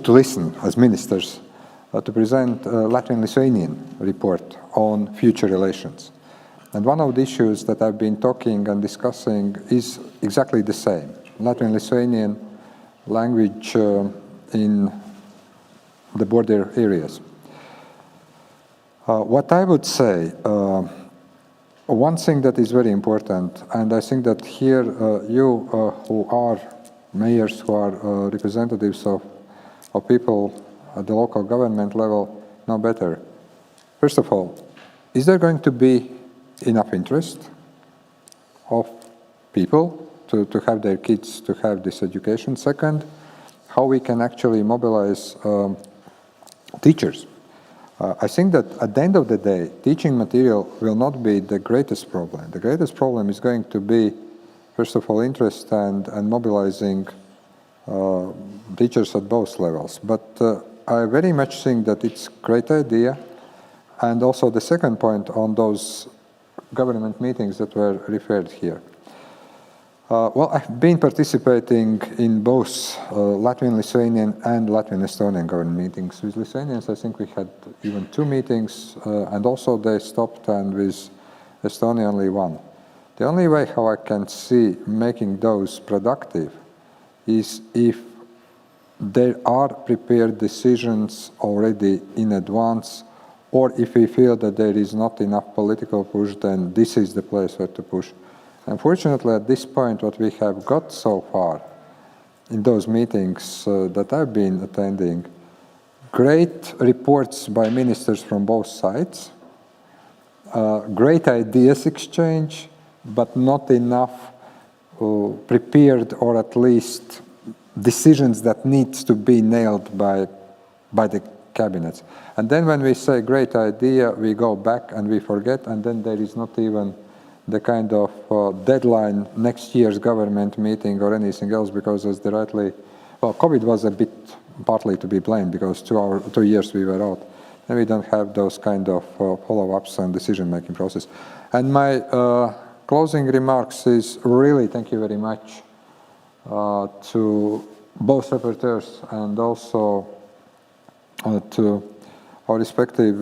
listen as ministers to present a Latvian-Lithuanian report on future relations. And one of the issues that I've been talking and discussing is exactly the same, Latvian-Lithuanian language in the border areas. What I would say, one thing that is very important, and I think that here you who are mayors, who are representatives of people at the local government level know better. First of all, is there going to be enough interest of people to have their kids to have this education? Second, how we can actually mobilize teachers. I think that at the end of the day, teaching material will not be the greatest problem. The greatest problem is going to be, first of all, interest and mobilizing teachers at both levels. But I very much think that it's a great idea. And also the second point on those government meetings that were referred here. Well, I've been participating in both Latvian-Lithuanian and Latvian-Estonian government meetings. With Lithuanians, I think we had even 2 meetings, and also they stopped, and with Estonia only 1. The only way how I can see making those productive is if there are prepared decisions already in advance, or if we feel that there is not enough political push, then this is the place where to push. Unfortunately, at this point, what we have got so far in those meetings that I've been attending, great reports by ministers from both sides, great ideas exchange, but not enough prepared, or at least decisions that need to be nailed by the cabinets. And then when we say great idea, we go back and we forget, and then there is not even the kind of deadline, next year's government meeting or anything else, because as they rightly, well, COVID was a bit partly to be blamed because 2 years we were out, and we don't have those kind of follow-ups and decision-making process. And my closing remarks is really thank you very much to both rapporteurs and also to our respective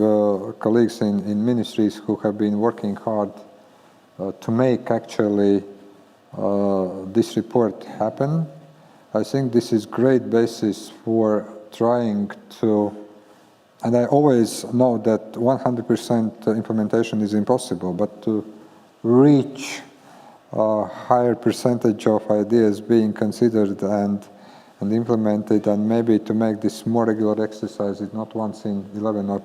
colleagues in ministries who have been working hard to make actually this report happen. I think this is great basis for trying to, and I always know that 100% implementation is impossible, but to reach a higher percentage of ideas being considered and implemented, and maybe to make this more regular exercise, not once in 11 or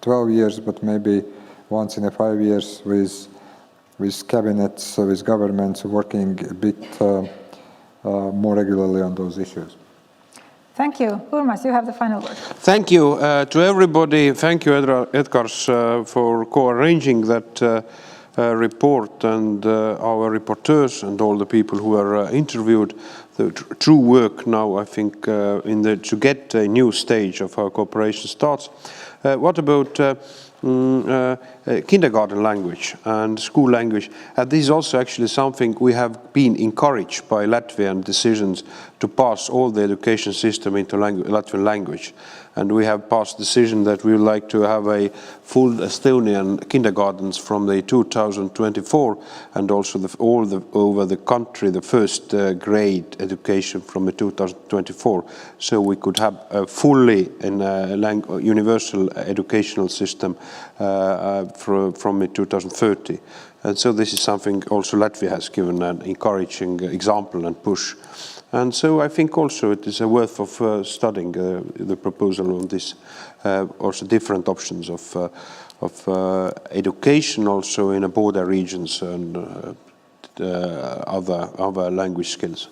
12 years, but maybe once in 5 years with cabinets, with governments working a bit more regularly on those issues. Thank you. Urmas, you have the final word. Thank you to everybody. Thank you, Edgars, for co-arranging that report, and our reporters and all the people who were interviewed. the true work now, I think, to get a new stage of our cooperation starts. What about kindergarten language and school language? This is also actually something we have been encouraged by Latvian decisions to pass all the education system into Latvian language. And we have passed decision that we would like to have a full Estonian kindergartens from the 2024, and also over the country the first grade education from the 2024. So we could have a fully universal educational system from the 2030. And so this is something also Latvia has given an encouraging example and push. And so I think also it is worth of studying the proposal on this, also different options of education also in border regions and other language skills.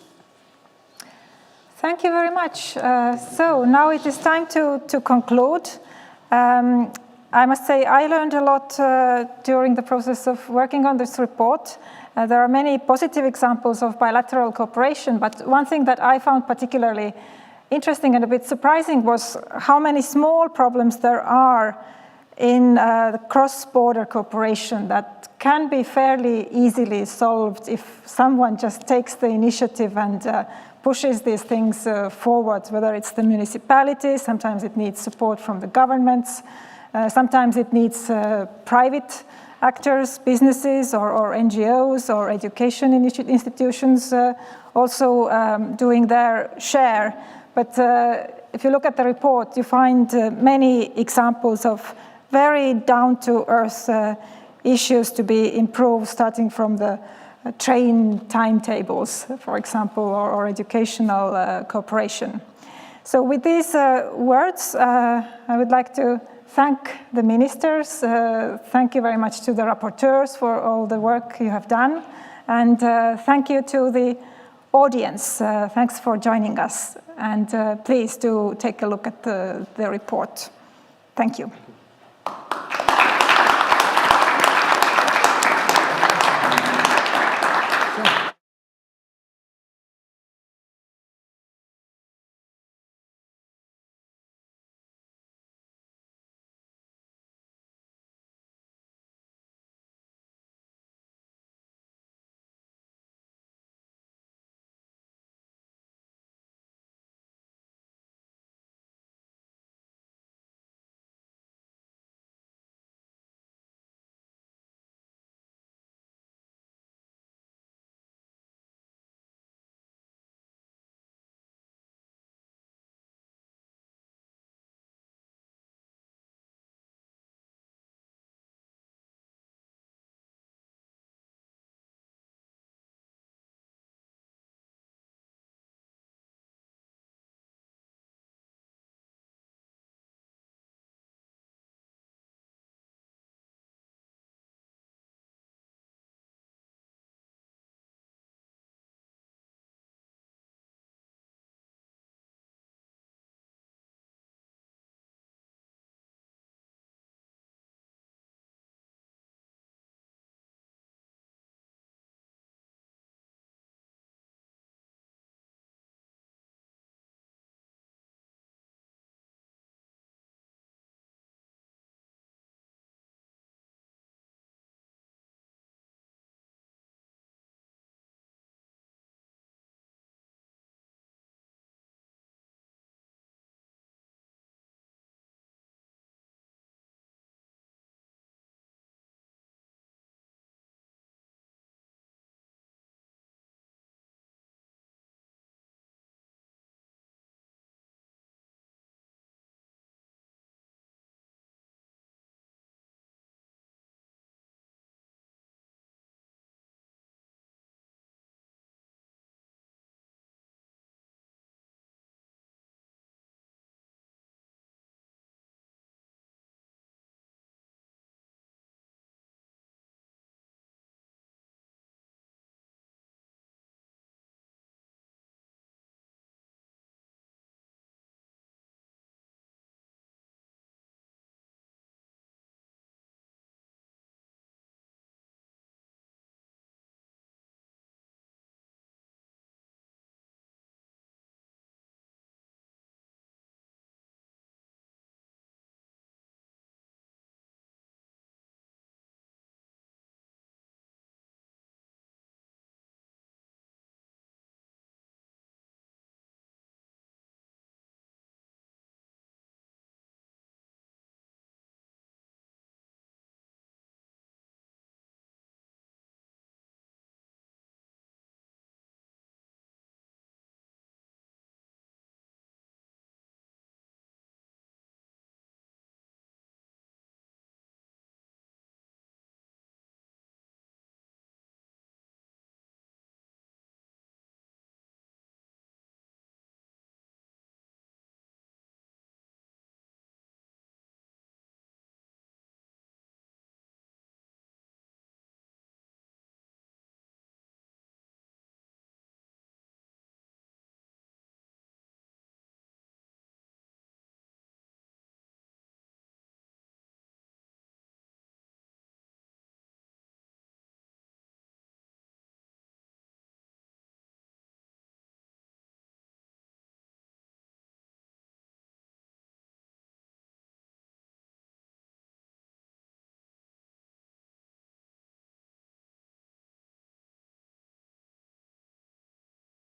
Thank you very much. So now it is time to conclude. I must say I learned a lot during the process of working on this report. There are many positive examples of bilateral cooperation, but one thing that I found particularly interesting and a bit surprising was how many small problems there are in the cross-border cooperation that can be fairly easily solved if someone just takes the initiative and pushes these things forward, whether it's the municipalities, sometimes it needs support from the governments, sometimes it needs private actors, businesses or NGOs or education institutions also doing their share. But if you look at the report, you find many examples of very down-to-earth issues to be improved, starting from the train timetables, for example, or educational cooperation. So with these words, I would like to thank the ministers. Thank you very much to the rapporteurs for all the work you have done. And thank you to the audience. Thanks for joining us. And please do take a look at the report. Thank you.